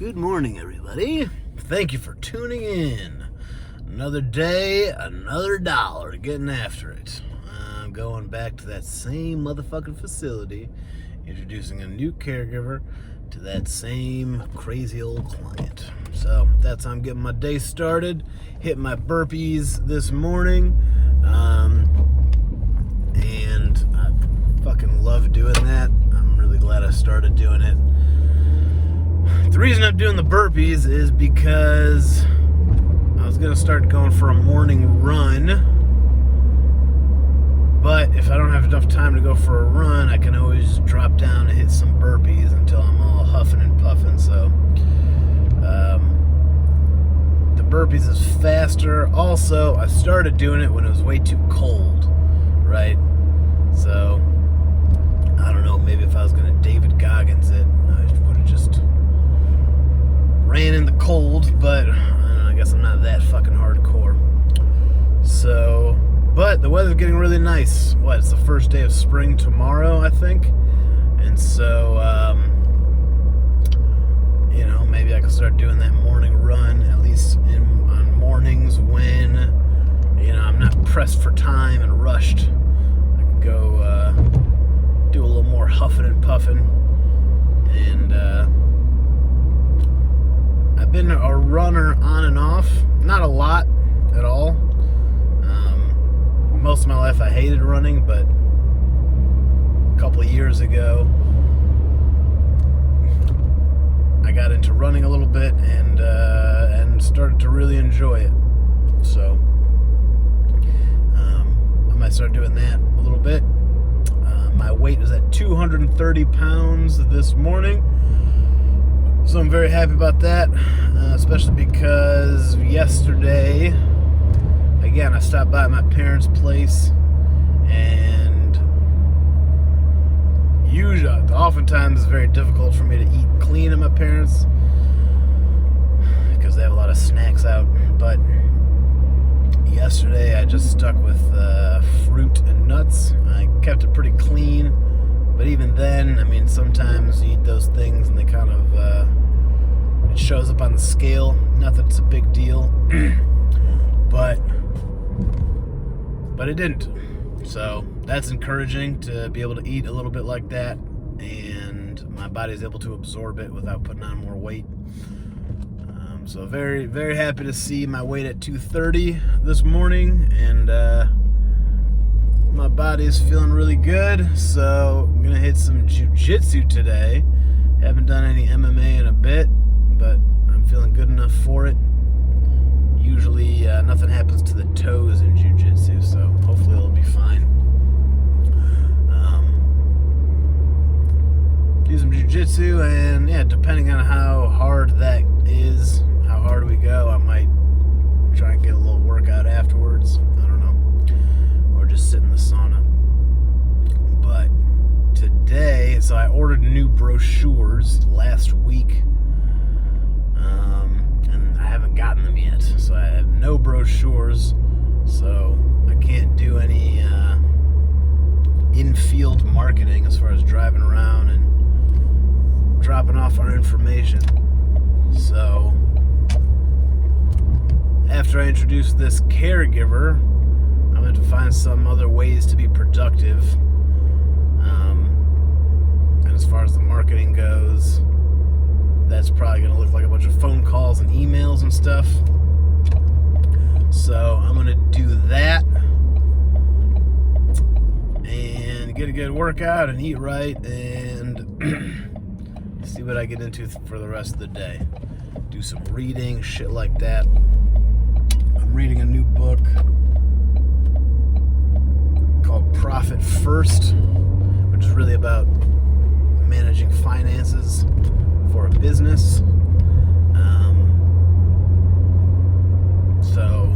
Good morning, everybody. Thank you for tuning in. Another day, another dollar, getting after it. I'm going back to that same motherfucking facility, introducing a new caregiver to that same crazy old client. So that's how I'm getting my day started. Hit my burpees this morning, and I fucking love doing that. I'm really glad I started doing it. The reason I'm doing the burpees is because I was going to start going for a morning run, but if I don't have enough time to go for a run, I can always drop down and hit some burpees until I'm all huffing and puffing. So the burpees is faster. Also, I started doing it when it was way too cold, right? So I don't know, maybe if I was going to David Goggins it, I would have just ran in the cold, but I guess I'm not that fucking hardcore. So, but the weather's getting really nice. It's the first day of spring tomorrow, I think. And so, maybe I can start doing that morning run, at least on mornings when, I'm not pressed for time and rushed. I can go do a little more huffing and puffing. And, I've been a runner on and off, not a lot at all. Most of my life I hated running, but a couple of years ago I got into running a little bit and started to really enjoy it. So I might start doing that a little bit. My weight is at 230 pounds this morning. So I'm very happy about that, especially because yesterday, again, I stopped by my parents' place, and oftentimes it's very difficult for me to eat clean at my parents' because they have a lot of snacks out. But yesterday I just stuck with fruit and nuts. I kept it pretty clean. But even then, sometimes you eat those things and they kind of, it shows up on the scale. Not that it's a big deal, but it didn't. So that's encouraging to be able to eat a little bit like that, and my body's able to absorb it without putting on more weight. So very, very happy to see my weight at 230 this morning, and my body's feeling really good. So I'm gonna hit some jiu-jitsu today. Haven't done any MMA in a bit, but I'm feeling good enough for it. Usually nothing happens to the toes in jiu-jitsu, so hopefully it'll be fine. Do some jiu-jitsu, and depending on how hard that is, how hard we go, I might try and get a little workout afterwards. I don't know. Or just sit in the sauna. But today, so I ordered new brochures last week, and I haven't gotten them yet. So I have no brochures, so I can't do any in-field marketing as far as driving around and dropping off our information. So after I introduce this caregiver, I'm going to find some other ways to be productive. And as far as the marketing goes, that's probably going to look like a bunch of phone calls and emails and stuff. So I'm going to do that and get a good workout and eat right and see what I get into for the rest of the day. Do some reading, shit like that. I'm reading a new book called Profit First, which is really about managing finances for a business. So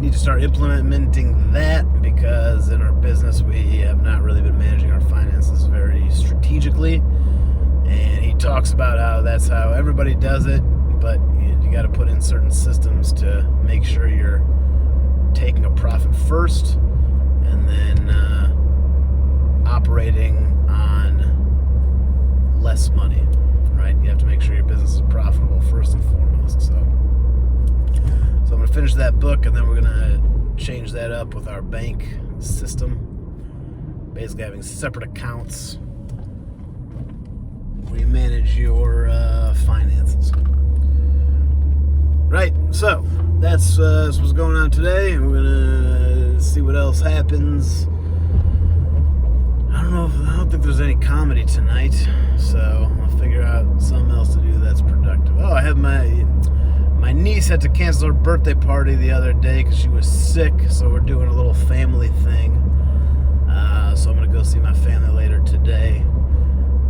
need to start implementing that, because in our business we have not really been managing our finances very strategically. And he talks about how that's how everybody does it, but you got to put in certain systems to make sure you're taking a profit first and then operating on less money. first and foremost. So I'm going to finish that book, and then we're going to change that up with our bank system. Basically having separate accounts where you manage your finances. Right, so that's what's going on today, and we're gonna see what else happens. I don't think there's any comedy tonight, so I'll figure out something else to do that's productive. Oh, I have my niece had to cancel her birthday party the other day because she was sick, so we're doing a little family thing. So I'm gonna go see my family later today,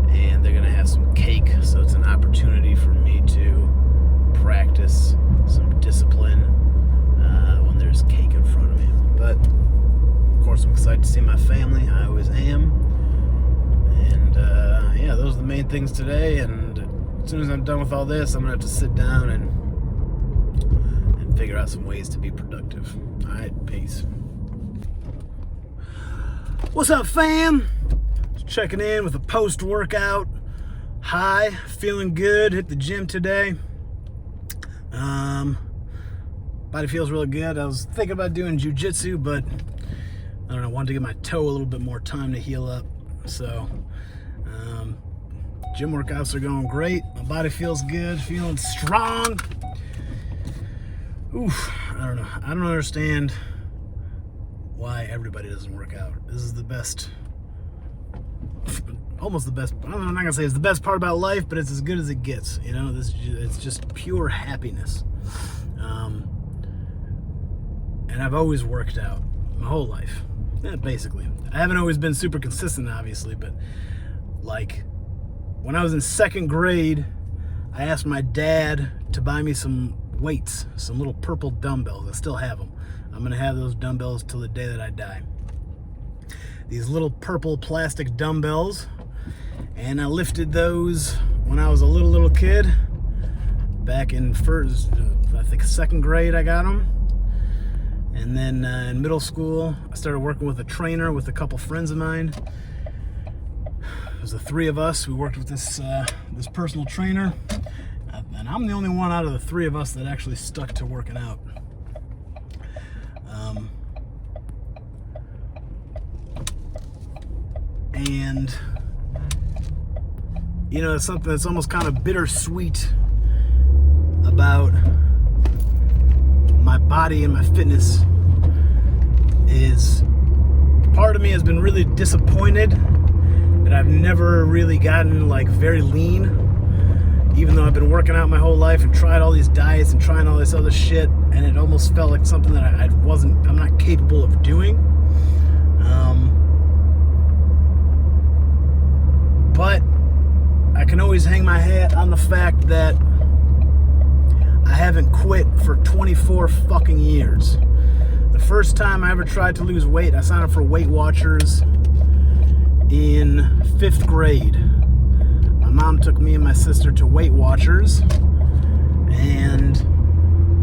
and they're gonna have some cake, so it's an opportunity for me to practice some discipline when there's cake in front of me. But of course I'm excited to see my family. I always am. And yeah, those are the main things today, and as soon as I'm done with all this, I'm gonna have to sit down and figure out some ways to be productive. Alright, peace. What's up, fam? Just checking in with a post-workout high, feeling good. Hit the gym today. Body feels really good. I was thinking about doing jiu-jitsu, but I don't know, wanted to give my toe a little bit more time to heal up. So gym workouts are going great. My body feels good, feeling strong. Oof, I don't know. I don't understand why everybody doesn't work out. This is the best, almost the best. I'm not gonna say it's the best part about life, but it's as good as it gets. You know, it's just pure happiness. And I've always worked out my whole life. Yeah, basically. I haven't always been super consistent, obviously, but like when I was in second grade, I asked my dad to buy me some weights, some little purple dumbbells. I still have them. I'm gonna have those dumbbells till the day that I die. These little purple plastic dumbbells, and I lifted those when I was a little kid. Back in first, I think second grade, I got them. And then in middle school, I started working with a trainer with a couple friends of mine. It was the three of us. We worked with this personal trainer, and I'm the only one out of the three of us that actually stuck to working out. And you know, it's something that's almost kind of bittersweet about my body and my fitness is part of me has been really disappointed that I've never really gotten like very lean, even though I've been working out my whole life and tried all these diets and trying all this other shit, and it almost felt like something that I'm not capable of doing. But I can always hang my hat on the fact that I haven't quit for 24 fucking years. The first time I ever tried to lose weight, I signed up for Weight Watchers in 5th grade. My mom took me and my sister to Weight Watchers, and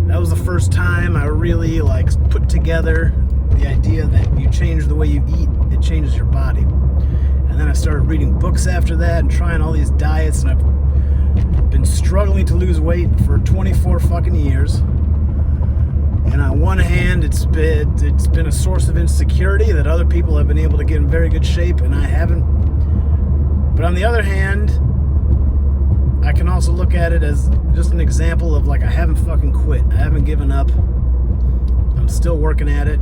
that was the first time I really like put together the idea that you change the way you eat, it changes your body. And then I started reading books after that and trying all these diets, and I've been struggling to lose weight for 24 fucking years. And on one hand, it's been a source of insecurity that other people have been able to get in very good shape and I haven't. But on the other hand, I can also look at it as just an example of like I haven't fucking quit. I haven't given up. I'm still working at it.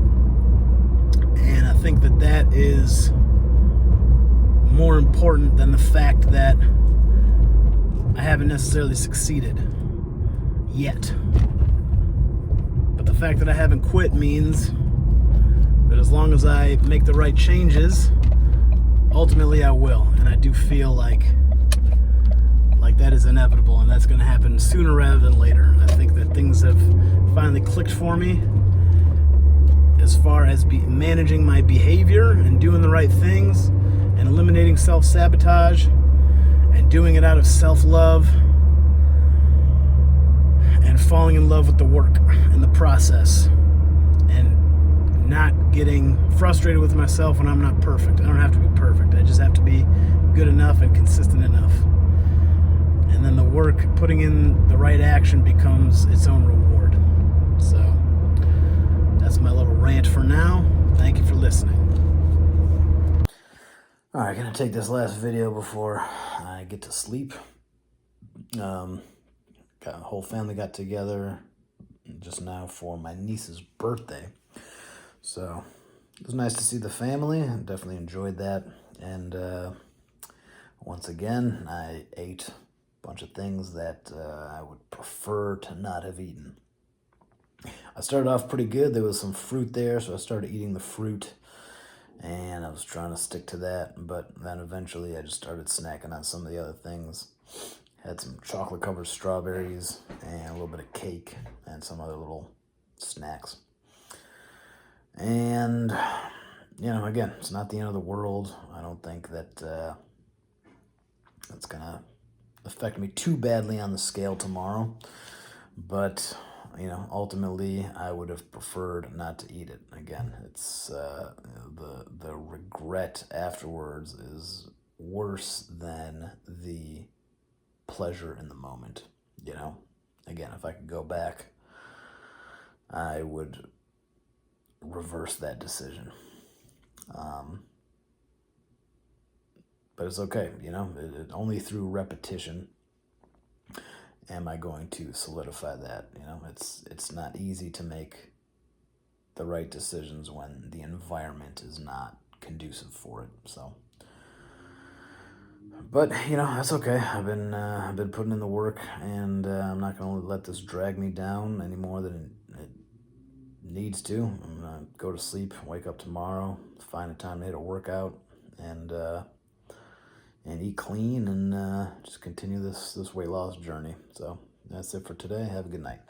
And I think that that is more important than the fact that I haven't necessarily succeeded yet. But the fact that I haven't quit means that as long as I make the right changes, ultimately I will. And I do feel like that is inevitable, and that's going to happen sooner rather than later. I think that things have finally clicked for me as far as managing my behavior and doing the right things and eliminating self-sabotage and doing it out of self-love and falling in love with the work and the process and not getting frustrated with myself when I'm not perfect. I don't have to be perfect. I just have to be good enough and consistent enough. And then the work work, putting in the right action becomes its own reward. So that's my little rant for now. Thank you for listening. All right, gonna take this last video before I get to sleep. The whole family got together just now for my niece's birthday. So it was nice to see the family. I definitely enjoyed that. And once again, I ate a bunch of things that I would prefer to not have eaten. I started off pretty good. There was some fruit there, so I started eating the fruit. And I was trying to stick to that. But then eventually I just started snacking on some of the other things. Had some chocolate-covered strawberries and a little bit of cake and some other little snacks. And, you know, again, it's not the end of the world. I don't think that it's going to affect me too badly on the scale tomorrow. But, you know, ultimately, I would have preferred not to eat it. Again, it's the regret afterwards is worse than the pleasure in the moment, you know. Again, if I could go back, I would reverse that decision. But it's okay, you know. Only through repetition am I going to solidify that. You know, it's not easy to make the right decisions when the environment is not conducive for it. So. But, you know, that's okay. I've been putting in the work, and I'm not going to let this drag me down any more than it needs to. I'm going to go to sleep, wake up tomorrow, find a time to hit a workout, and eat clean, and just continue this weight loss journey. So that's it for today. Have a good night.